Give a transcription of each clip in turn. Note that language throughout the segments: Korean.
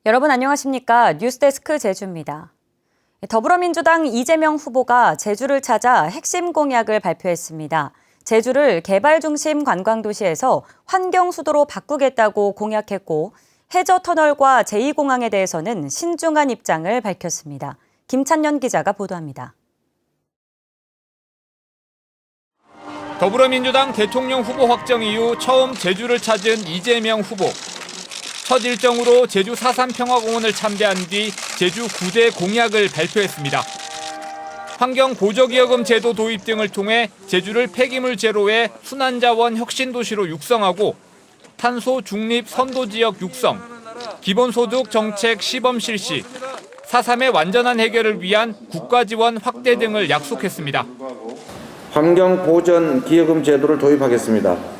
여러분 안녕하십니까? 뉴스데스크 제주입니다. 더불어민주당 이재명 후보가 제주를 찾아 핵심 공약을 발표했습니다. 제주를 개발 중심 관광도시에서 환경수도로 바꾸겠다고 공약했고 해저터널과 제2공항에 대해서는 신중한 입장을 밝혔습니다. 김찬년 기자가 보도합니다. 더불어민주당 대통령 후보 확정 이후 처음 제주를 찾은 이재명 후보. 첫 일정으로 제주 4.3 평화공원을 참배한 뒤 제주 9대 공약을 발표했습니다. 환경보조기여금 제도 도입 등을 통해 제주를 폐기물 제로의 순환자원 혁신도시로 육성하고 탄소 중립 선도지역 육성, 기본소득 정책 시범 실시, 4.3의 완전한 해결을 위한 국가지원 확대 등을 약속했습니다. 환경보전기여금 제도를 도입하겠습니다.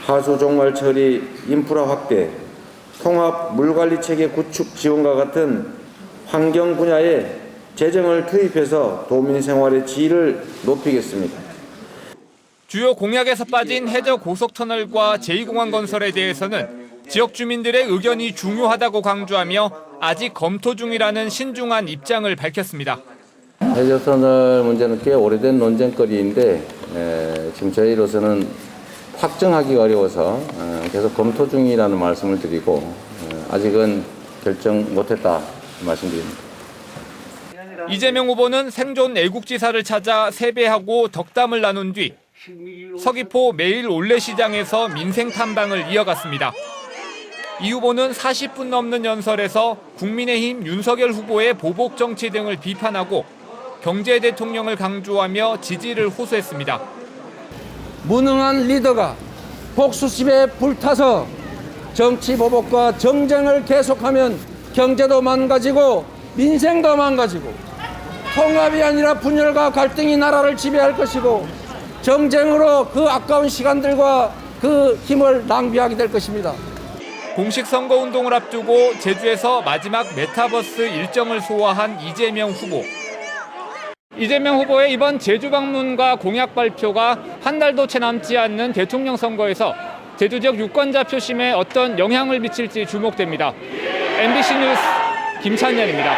하수 종말 처리 인프라 확대, 통합 물관리체계 구축 지원과 같은 환경 분야에 재정을 투입해서 도민 생활의 질을 높이겠습니다. 주요 공약에서 빠진 해저 고속터널과 제2공항 건설에 대해서는 지역 주민들의 의견이 중요하다고 강조하며 아직 검토 중이라는 신중한 입장을 밝혔습니다. 해저터널 문제는 꽤 오래된 논쟁거리인데 지금 저희로서는 확정하기가 어려워서 계속 검토 중이라는 말씀을 드리고 아직은 결정 못했다 말씀드립니다. 이재명 후보는 생존 애국지사를 찾아 세배하고 덕담을 나눈 뒤 서귀포 매일 올레시장에서 민생 탐방을 이어갔습니다. 이 후보는 40분 넘는 연설에서 국민의힘 윤석열 후보의 보복 정치 등을 비판하고 경제 대통령을 강조하며 지지를 호소했습니다. 무능한 리더가 복수심에 불타서 정치 보복과 정쟁을 계속하면 경제도 망가지고 민생도 망가지고 통합이 아니라 분열과 갈등이 나라를 지배할 것이고 정쟁으로 그 아까운 시간들과 그 힘을 낭비하게 될 것입니다. 공식 선거운동을 앞두고 제주에서 마지막 메타버스 일정을 소화한 이재명 후보. 이재명 후보의 이번 제주 방문과 공약 발표가 한 달도 채 남지 않는 대통령 선거에서 제주 지역 유권자 표심에 어떤 영향을 미칠지 주목됩니다. MBC 뉴스 김찬현입니다.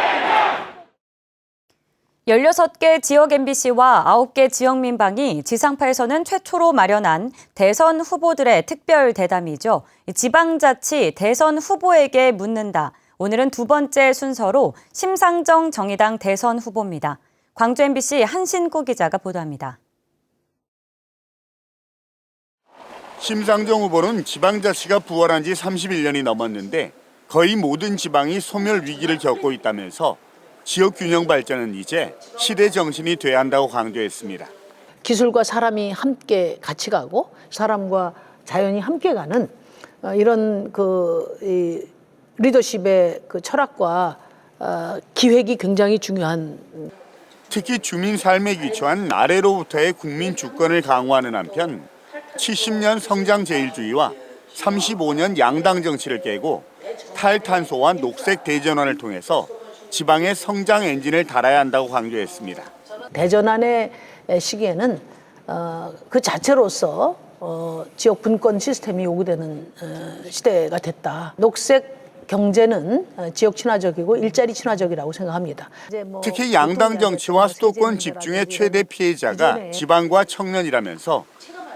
16개 지역 MBC와 9개 지역 민방이 지상파에서는 최초로 마련한 대선 후보들의 특별 대담이죠. 지방자치 대선 후보에게 묻는다. 오늘은 두 번째 순서로 심상정 정의당 대선 후보입니다. 광주 MBC 한신구 기자가 보도합니다. 심상정 후보는 지방자치가 부활한 지 31년이 넘었는데 거의 모든 지방이 소멸 위기를 겪고 있다면서 지역 균형 발전은 이제 시대 정신이 돼야 한다고 강조했습니다. 기술과 사람이 함께 같이 가고 사람과 자연이 함께 가는 이런 리더십의 그 철학과 기획이 굉장히 중요한. 특히 주민 삶에 기초한 아래로부터의 국민 주권을 강화하는 한편 70년 성장 제일주의와 35년 양당 정치를 깨고 탈탄소와 녹색 대전환을 통해서 지방의 성장 엔진을 달아야 한다고 강조했습니다. 대전환의 시기에는 그 자체로서 지역 분권 시스템이 요구되는 시대가 됐다. 녹색 경제는 지역 친화적이고 일자리 친화적이라고 생각합니다. 특히 양당 정치와 수도권 집중의 최대 피해자가 지방과 청년이라면서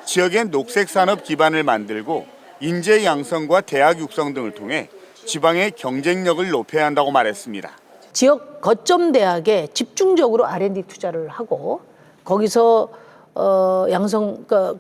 지역의 녹색 산업 기반을 만들고 인재 양성과 대학 육성 등을 통해 지방의 경쟁력을 높여야 한다고 말했습니다. 지역 거점 대학에 집중적으로 R&D 투자를 하고 거기서 그러니까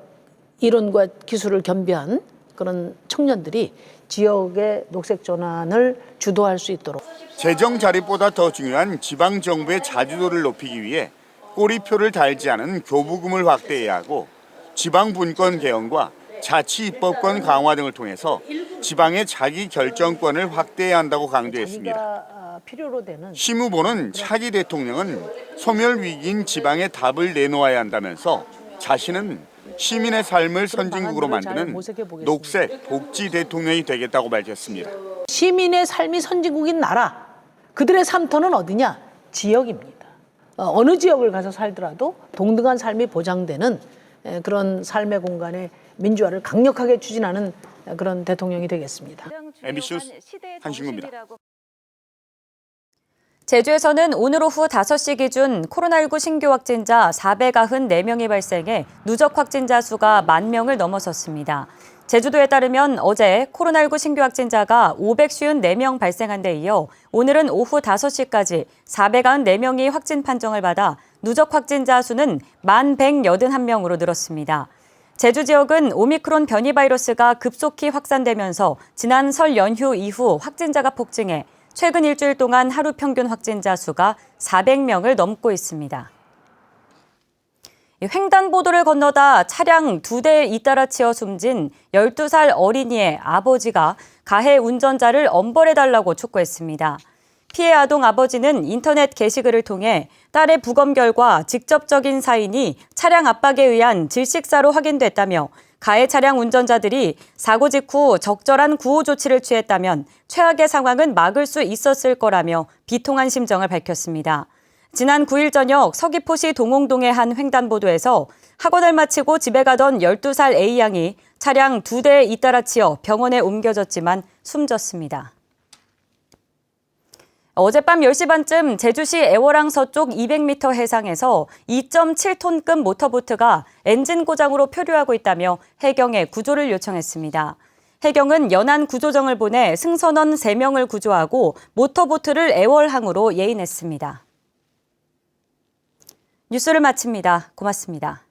이론과 기술을 겸비한 그런 청년들이 지역의 녹색 전환을 주도할 수 있도록. 재정 자립보다 더 중요한 지방 정부의 자주도를 높이기 위해 꼬리표를 달지 않은 교부금을 확대해야 하고 지방 분권 개헌과 자치 입법권 강화 등을 통해서 지방의 자기 결정권을 확대해야 한다고 강조했습니다. 심 후보는 차기 대통령은 소멸 위기인 지방의 답을 내놓아야 한다면서 자신은 시민의 삶을 선진국으로 만드는 녹색 복지 대통령이 되겠다고 밝혔습니다. 시민의 삶이 선진국인 나라, 그들의 삶터는 어디냐? 지역입니다. 어느 지역을 가서 살더라도 동등한 삶이 보장되는 그런 삶의 공간에 민주화를 강력하게 추진하는 그런 대통령이 되겠습니다. MBC 뉴스 한신구입니다. 제주에서는 오늘 오후 5시 기준 코로나19 신규 확진자 494명이 발생해 누적 확진자 수가 10,000명을 넘어섰습니다. 제주도에 따르면 어제 코로나19 신규 확진자가 554명 발생한 데 이어 오늘은 오후 5시까지 494명이 확진 판정을 받아 누적 확진자 수는 1,181명으로 늘었습니다. 제주 지역은 오미크론 변이 바이러스가 급속히 확산되면서 지난 설 연휴 이후 확진자가 폭증해 최근 일주일 동안 하루 평균 확진자 수가 400명을 넘고 있습니다. 횡단보도를 건너다 차량 2대에 잇따라 치여 숨진 12살 어린이의 아버지가 가해 운전자를 엄벌해달라고 촉구했습니다. 피해 아동 아버지는 인터넷 게시글을 통해 딸의 부검 결과 직접적인 사인이 차량 압박에 의한 질식사로 확인됐다며 가해 차량 운전자들이 사고 직후 적절한 구호 조치를 취했다면 최악의 상황은 막을 수 있었을 거라며 비통한 심정을 밝혔습니다. 지난 9일 저녁 서귀포시 동홍동의 한 횡단보도에서 학원을 마치고 집에 가던 12살 A양이 차량 2대에 잇따라 치여 병원에 옮겨졌지만 숨졌습니다. 어젯밤 10시 반쯤 제주시 애월항 서쪽 200m 해상에서 2.7톤급 모터보트가 엔진 고장으로 표류하고 있다며 해경에 구조를 요청했습니다. 해경은 연안 구조정을 보내 승선원 3명을 구조하고 모터보트를 애월항으로 예인했습니다. 뉴스를 마칩니다. 고맙습니다.